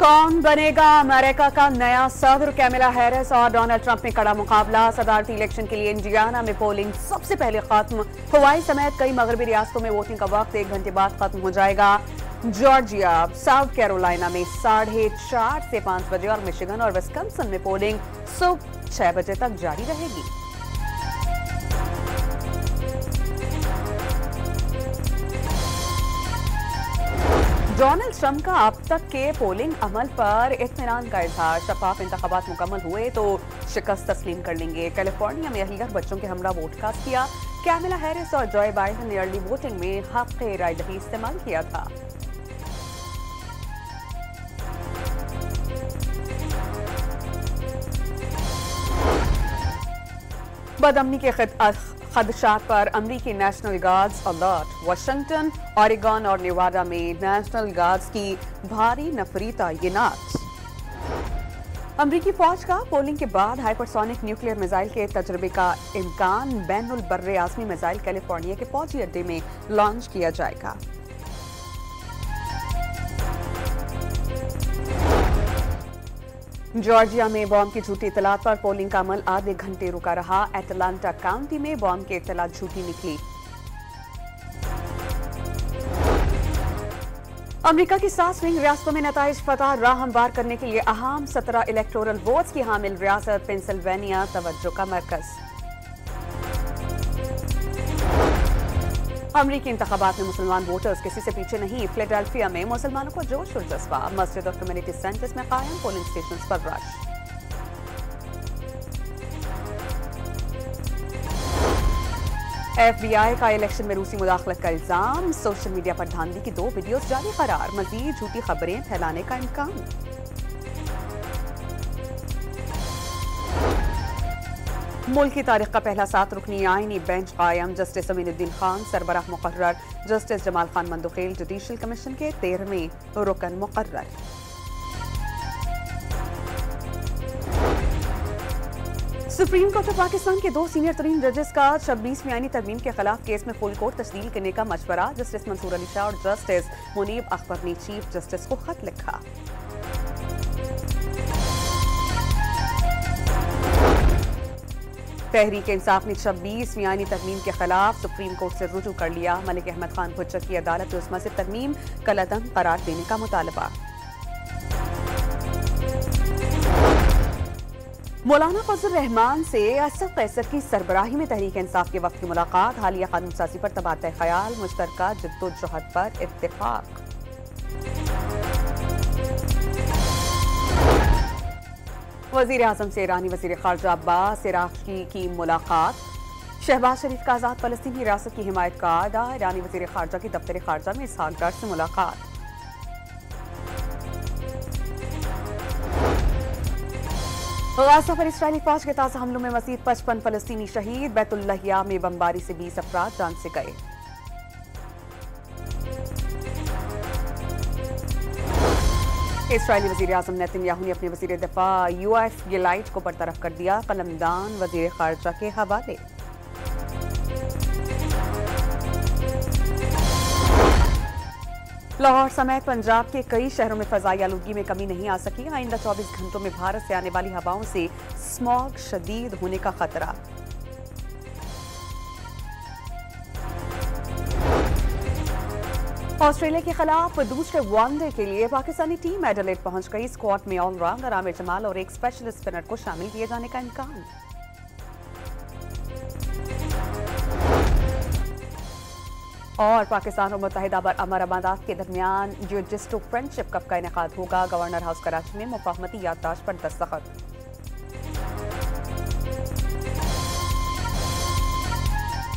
कौन बनेगा अमेरिका का नया सदर? कैमला हैरिस और डोनाल्ड ट्रंप में कड़ा मुकाबला। सदारती इलेक्शन के लिए इंडियाना में पोलिंग सबसे पहले खत्म। हवाई समेत कई मगरबी रियासतों में वोटिंग का वक्त 1 घंटे बाद खत्म हो जाएगा। जॉर्जिया, साउथ कैरोलिना में 4:30 से 5 बजे और मिशिगन और विस्कॉन्सिन में पोलिंग सुबह 6 बजे तक जारी रहेगी। डोनाल्ड ट्रंप का अब तक के पोलिंग अमल पर इत्मीनान का इजहार। शफाफ इंतखाबात मुकम्मल हुए तो शिकस्त तस्लीम कर लेंगे। कैलिफोर्निया में अहलियर बच्चों के हमरा वोट कास्ट किया। कैमला हैरिस और जो बाइडेन ने अर्ली वोटिंग में हक राय दही इस्तेमाल किया था। बदअमनी के खदशात पर अमरीकी national guards alert. Washington, Oregon और नेवाडा में नेशनल गार्ड्स की भारी नफरी तैनात। अमरीकी फौज का पोलिंग के बाद हाइपरसोनिक न्यूक्लियर मिसाइल के तजर्बे का इम्कान। बैनुल बर्रे आज़मी मिसाइल कैलिफोर्निया के फौजी अड्डे में लॉन्च किया जाएगा। जॉर्जिया में बॉम्ब की झूठी इतलात पर पोलिंग का अमल आधे घंटे रुका रहा। एटलांटा काउंटी में बॉम्ब की इतलात झूठी निकली। अमेरिका की 7 स्विंग रियासतों में नताइज फतह राह हमवार करने के लिए अहम 17 इलेक्टोरल वोट्स की हामिल रियासत पेंसिल्वेनिया तवज्जो का मरकज। अमरीकी इंतखाबात में मुसलमान वोटर्स किसी से पीछे नहीं। फिलाडेल्फिया में मुसलमानों को जोश और जज्बा। मस्जिद और कम्युनिटी सेंटर्स में कायम पोलिंग स्टेशंस पर रश। FBI का इलेक्शन में रूसी मुदाखलत का इल्जाम। सोशल मीडिया पर धांधली की 2 वीडियोस जारी करार। मजीद झूठी खबरें फैलाने का इम्कान। मुल्क की तारीख का पहला 7 रुकनी आईनी बेंच कायम। जस्टिस अमीनुद्दीन खान सरबराह मुकर्रर। Justice Jamal Khan Mandokhail judicial commission के 13वें रुकन मुकर्रर। सुप्रीम कोर्ट ऑफ पाकिस्तान के 2 सीनियर तरीन जजेस का 26वीं आईनी तरमीम के खिलाफ केस में फुल कोर्ट तस्दील करने का मशवरा। जस्टिस मंसूर अली शाह और जस्टिस मुनीब अख्तर ने चीफ जस्टिस को खत लिखा। तहरीक इंसाफ ने 26वीं आईनी तरमीम के खिलाफ सुप्रीम कोर्ट से रुजू कर लिया। मलिक अहमद खान भुट्टर की अदालत उस्मा से तरमीम कलअदम करार देने का मुतालबा। मौलाना फजल रहमान से असद कैसर की सरबराही में तहरीक इंसाफ के वक्त की मुलाकात। हालिया कानून साजी पर तबादला ख्याल। मुश्तरका जद्दोजहद पर इत्तेफाक। वजीर आजम से ईरानी वजीर खारजा अब्बास इराकी की मुलाकात। शहबाज शरीफ का आजाद फलस्तीनी रियासत की हिमायत का आदा। ईरानी वजीर खारजा की दफ्तर खारजा में इसहाक डार से मुलाकात। गाजा पर इस्राएली फौज के ताजा हमलों में मजीद 55 फलस्तीनी शहीद। बैतुल्लाहिया में बमबारी से 20 अफराद जान से गए। इस्राएली वज़ीर आज़म नेतन्याहू ने अपने वज़ीर दिफा यूएफ गिलाइट को बरतरफ कर दिया। कलमदान वज़ीर खारजा के हवाले। लाहौर समेत पंजाब के कई शहरों में फ़ज़ाई आलूदगी में कमी नहीं आ सकी। आइंदा 24 घंटों में भारत से आने वाली हवाओं से स्मॉग शदीद होने का खतरा। ऑस्ट्रेलिया के खिलाफ दूसरे वनडे के लिए पाकिस्तानी टीम एडिलेड पहुंच गई। स्क्वाड में ऑलराउंडर आमिर जमाल और एक स्पेशलिस्ट स्पिनर को शामिल किए जाने का इम्कान। और पाकिस्तान और मुत्तहिदा अरब अमारात के दरमियान जियोजिस्टो फ्रेंडशिप कप का इनेकाद होगा। गवर्नर हाउस कराची में मुफाहमती याददाश्त पर दस्तखत।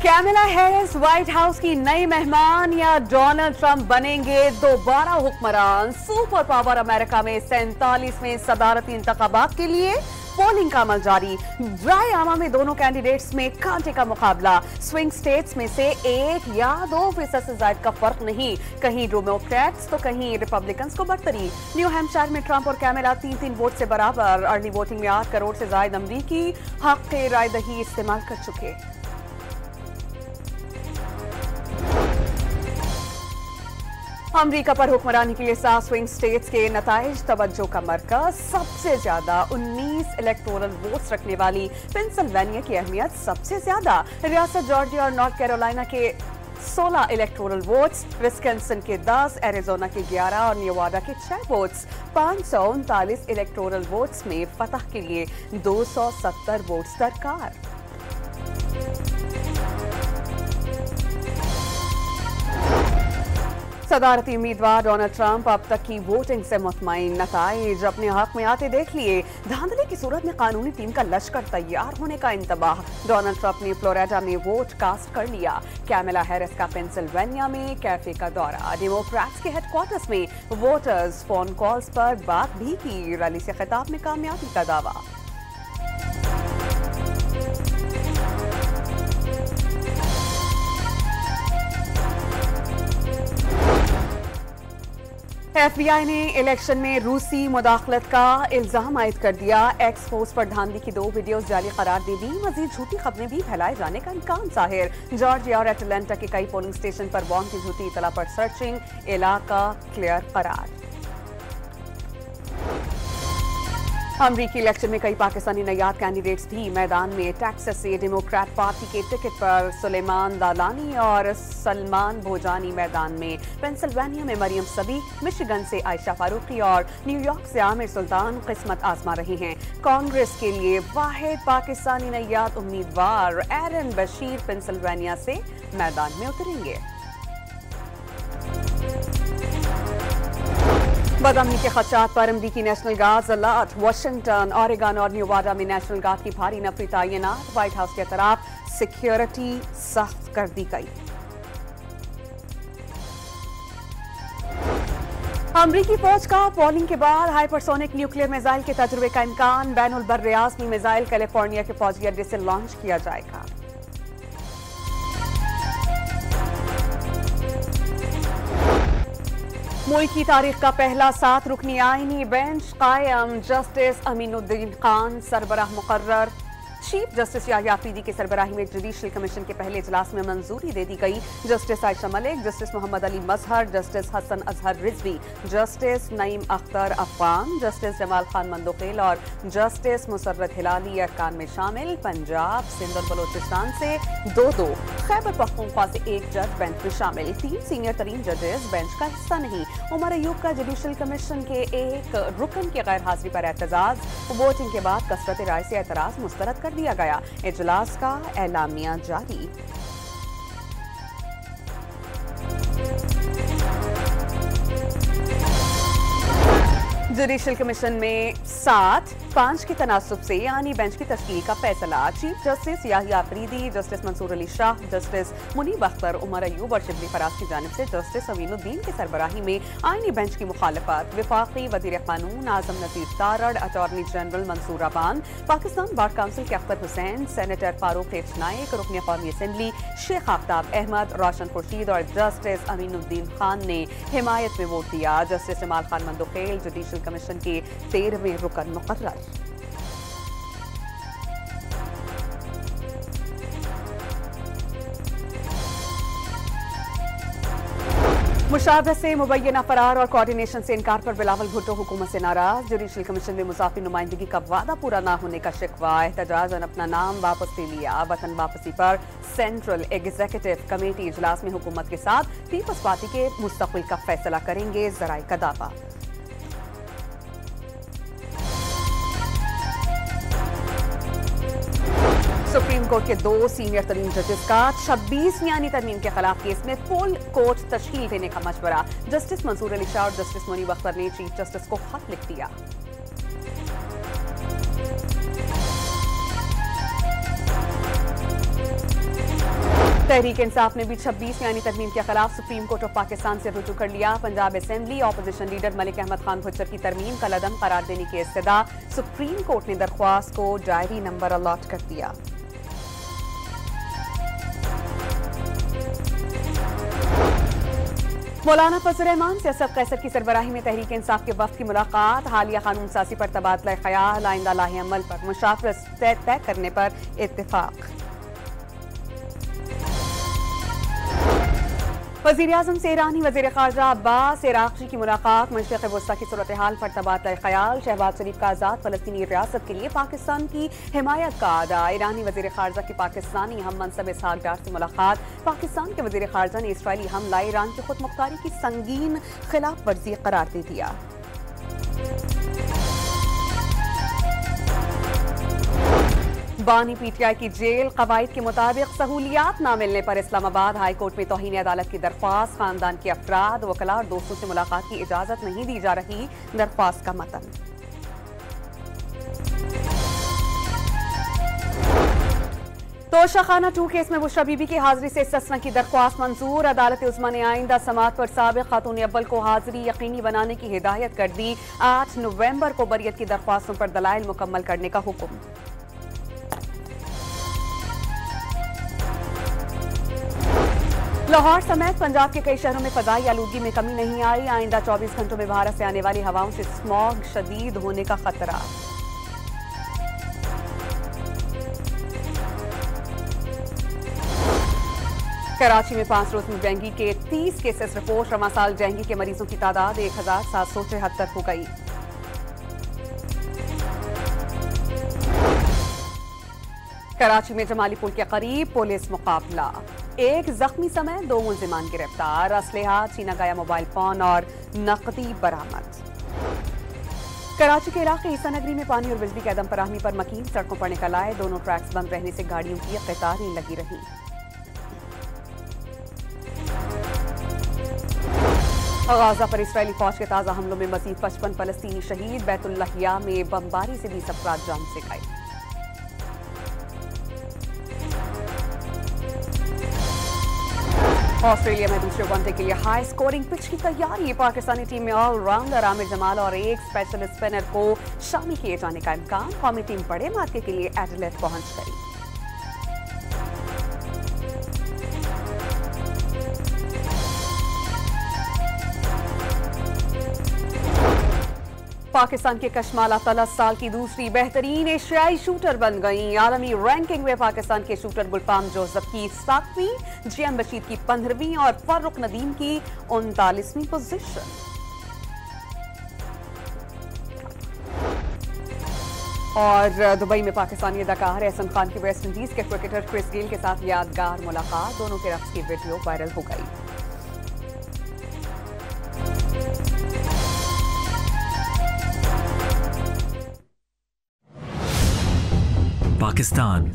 कैमला हैरिस व्हाइट हाउस की नई मेहमान या डोनाल्ड ट्रंप बनेंगे दोबारा हुक्मरान? सुपर पावर अमेरिका में 47वें सदारती इंतखाबात के लिए पोलिंग का अमल जारी। ड्राई आमा में दोनों कैंडिडेट्स में कांटे का मुकाबला। स्विंग स्टेट्स में से 1 या 2% से ज्यादा का फर्क नहीं। कहीं डेमोक्रेट्स तो कहीं रिपब्लिकन्स को बढ़तरी। न्यू हैम्पशायर में ट्रंप और कैमला 3-3 वोट से बराबर। अर्ली वोटिंग में 8 करोड़ से ज्यादा अमरीकी हक राय दही इस्तेमाल कर चुके। अमरीका पर हुक्मरानी के लिए 7 स्विंग स्टेट्स के नताइज तवज्जो का मरकज। सबसे ज्यादा 19 इलेक्टोरल वोट्स रखने वाली पेंसिल्वेनिया की अहमियत सबसे ज्यादा। रियासत जॉर्जिया और नॉर्थ कैरोलिना के 16 इलेक्टोरल वोट्स, विस्कॉन्सिन के 10, एरिजोना के 11 और नेवाडा के 6 वोट्स। 539 इलेक्टोरल वोट्स में फतह के लिए 270 वोट्स दरकार। सदारती उम्मीदवार डोनाल्ड ट्रंप अब तक की वोटिंग से मुतमईन। नताइज अपने हक में आते देख लिए। धांधली की सूरत में कानूनी टीम का लश्कर तैयार होने का इंतबाह। डोनाल्ड ट्रंप ने फ्लोरिडा में वोट कास्ट कर लिया। कैमला हैरिस का पेंसिल्वेनिया में कैफे का दौरा। डेमोक्रेट्स के हेडक्वार्टर्स में वोटर्स फोन कॉल्स पर बात भी की। रैली से खिताब में कामयाबी का दावा। FBI ने इलेक्शन में रूसी मुदाखलत का इल्जाम आयद कर दिया। एक्स पोस्ट पर धांधली की 2 वीडियोस जाली करार दे दी। मजीद झूठी खबरें भी फैलाए जाने का इम्कान जाहिर। जॉर्जिया और एटलांटा के कई पोलिंग स्टेशन पर बॉम्ब की झूठी इतला पर सर्चिंग। इलाका क्लियर करार। अमरीकी इलेक्शन में कई पाकिस्तानी नयाद कैंडिडेट्स भी मैदान में। टेक्सास से डेमोक्रेट पार्टी के टिकट पर सुलेमान दालानी और सलमान भोजानी मैदान में। पेंसिल्वेनिया में मरियम सबी, मिशिगन से आयशा फारूकी और न्यूयॉर्क से आमिर सुल्तान किस्मत आजमा रही हैं। कांग्रेस के लिए वाहिद पाकिस्तानी नयाद उम्मीदवार एरन बशीर पेंसिल्वेनिया से मैदान में उतरेंगे। बदअमनी के खदशात पर अमरीकी national guard alert. Washington, Oregon और नेवाडा में नेशनल गार्ड की भारी नफरी तैनात। व्हाइट हाउस के तरफ सिक्योरिटी सख्त कर दी गई। अमरीकी फौज का पोलिंग के बाद हाइपरसोनिक न्यूक्लियर मिसाइल के तजुर्बे का इम्कान। बैनुल बर्रे आज़मी मिसाइल कैलिफोर्निया के फौजी अड्डे से लॉन्च किया जाएगा। मुल्क की तारीख का पहला 7 रुकनी आईनी बेंच कायम। जस्टिस अमीनुद्दीन खान सरबराह मुकर्रर। चीफ जस्टिस याहिया अफरीदी की सरबराही में जुडिशल कमीशन के पहले इजलास में मंजूरी दे दी गई। Justice Ayesha Malik, Justice Mohammad Ali Mazhar, Justice Hasan Azhar Rizvi, Justice Naeem Akhtar Afghan, Justice Jamal Khan Mandokhel और जस्टिस मुसर्रत हिलाली अरकान में शामिल। पंजाब, सिंध और बलोचिस्तान से 2-2, खैबर पख्तूनख्वा से 1 जज बेंच में शामिल। 3 सीनियर तरीन जजेस बेंच का हिस्सा नहीं। उमर अयूब का जुडिशल कमीशन के 1 रुकन की गैर हाजिरी पर एतजाज। वोटिंग के बाद कसरत राय से एतराज मुस्तरद कर दिया गया। इजलास का एलामिया जारी। जुडिशल कमीशन में 7-5 के तनासुब से यानी बेंच की तश्कील का फैसला। Chief justice Yahya Afridi, justice Mansoor Ali Shah, justice Munib Akhtar, Umar Ayub और शिबली फराज की जानिब से जस्टिस अमीनुद्दीन की सरबराही में आईनी बेंच की मुखालफत। विफाकी वजीर कानून Azam Nazeer Tarar, attorney general Mansoor Awan, Pakistan bar council के अख्तर हुसैन, सेनेटर फारूक एच नाइक, रुकन कौमी असम्बली शेख आफ्ताब अहमद, रोशन खुर्शीद और जस्टिस अमीनुद्दीन खान ने हिमायत में वोट दिया। Justice Jamal Khan Mandokhel judicial commission के 13वें रुकन मुकर्रर। मुशावरत से मुबैना फरार और कोऑर्डिनेशन से इनकार पर बिलावल भुट्टो हुकूमत से नाराज। जुडिशल कमीशन में मुसाफी नुमाइंदगी का वादा पूरा न होने का शिकवा। एहतजाज अपना नाम वापस ले लिया। वतन वापसी पर सेंट्रल एग्जीक्यूटिव कमेटी इजलास में हुकूमत के साथ पीपल्स पार्टी के मुस्तकबिल का फैसला करेंगे। जराए का दावा। सुप्रीम कोर्ट के 2 सीनियर तरीन जजेस का 26 यानी तरमीम के खिलाफ केस में फुल कोर्ट तश्कील देने का मशवरा। जस्टिस मंसूर अली शाह और जस्टिस मुनीब अख्तर ने चीफ जस्टिस को खत लिख दिया। तहरीक इंसाफ ने भी 26 यानी तरमीम के खिलाफ सुप्रीम कोर्ट ऑफ पाकिस्तान से रुजू कर लिया। Punjab assembly opposition leader Malik Ahmad Khan Bhachar की तरमीम का लदम करार देने की इस्तदा। सुप्रीम कोर्ट ने दरख्वास्त को डायरी नंबर अलॉट कर दिया। मौलाना फजल रहमान से असद कैसर की सरबराही में तहरीक इंसाफ के वफ्द की मुलाकात। हालिया कानून साजी पर तबादला ख्याल, आइंदा लाहे अमल पर मुशावरत तय करने पर इत्तेफाक। वज़ीर-ए-आज़म से ईरानी वज़ीर ख़ारजा अब्बास इराक़ी की मुलाकात। मशरिक़ वस्ता की सूरत हाल पर तबादला ख़याल। शहबाज शरीफ का आज़ाद फ़लस्तीनी रियासत के लिए पाकिस्तान की हिमायत का अदा। ईरानी वज़ीर ख़ारजा की पाकिस्तानी हम मनसब इसहाक़ डार से मुलाकात। पाकिस्तान के वज़ीर ख़ारजा ने इसराइली हमला ईरान की खुदमुख्तारी की संगीन खिलाफ वर्जी करार दे दिया। बानी पीटीआई की जेल। कवायद के मुताबिक सहूलियात न मिलने पर इस्लामाबाद हाई कोर्ट में तौहीन अदालत की दरख्वास्त। खानदान के अफराद, वकला और दोस्तों से मुलाकात की इजाजत नहीं दी जा रही। दरख्वास्त का मतन। तोशाखाना 2 केस में बुशरा बीबी की हाजिरी से इस्तिस्ना की दरख्वास्त मंजूर। अदालत उज़्मा ने आइंदा समाअत पर साबिक़ खातून अव्वल को हाजिरी यकीनी बनाने की हिदायत कर दी। 8 नवंबर को बरियत की दरख्वास्तों पर दलाइल मुकम्मल करने का हुक्म। लाहौर समेत पंजाब के कई शहरों में फजाई आलूगी में कमी नहीं आई। आइंदा 24 घंटों में भारत से आने वाली हवाओं से स्मॉग शदीद होने का खतरा। कराची में 5 रोज में डेंगू के 30 केसेस रिपोर्ट। रवां साल डेंगू के मरीजों की तादाद 1773 हो गई। कराची में जमाली पुल के करीब पुलिस मुकाबला। एक जख्मी समेत 2 मुल्जिमान गिरफ्तार। असलहा, छीना गया मोबाइल फोन और नकदी बरामद। कराची के इलाके ईसा नगरी में पानी और बिजली के अदम फराहमी पर मकीन सड़कों पर निकल आए। दोनों ट्रैक्स बंद रहने से गाड़ियों की कतारें लगी रही। गाजा पर इस्राएली फौज के ताजा हमलों में मजीद 55 फलस्तीनी शहीद। बैतुल्लाहिया में बमबारी से 20 अफराद जान से गए। ऑस्ट्रेलिया में दूसरे वनडे के लिए हाई स्कोरिंग पिच की तैयारी। पाकिस्तानी टीम में ऑलराउंडर आमिर जमाल और एक स्पेशल स्पिनर को शामिल किए जाने का इम्कान। कौमी टीम बड़े मार्के के लिए एडिलेड पहुंच गई। पाकिस्तान के कशमाला तलस साल की दूसरी बेहतरीन एशियाई शूटर बन गई। आलमी रैंकिंग में पाकिस्तान के शूटर गुलफाम जोसेफ की 7वीं, जीएम बशीर की 15वीं और फर्रुख नदीम की 39वीं पोजीशन। और दुबई में पाकिस्तानी अदाकार एहसन खान की वेस्ट इंडीज के क्रिकेटर क्रिस गेल के साथ यादगार मुलाकात। दोनों के रक्स की वीडियो वायरल हो गई। पाकिस्तान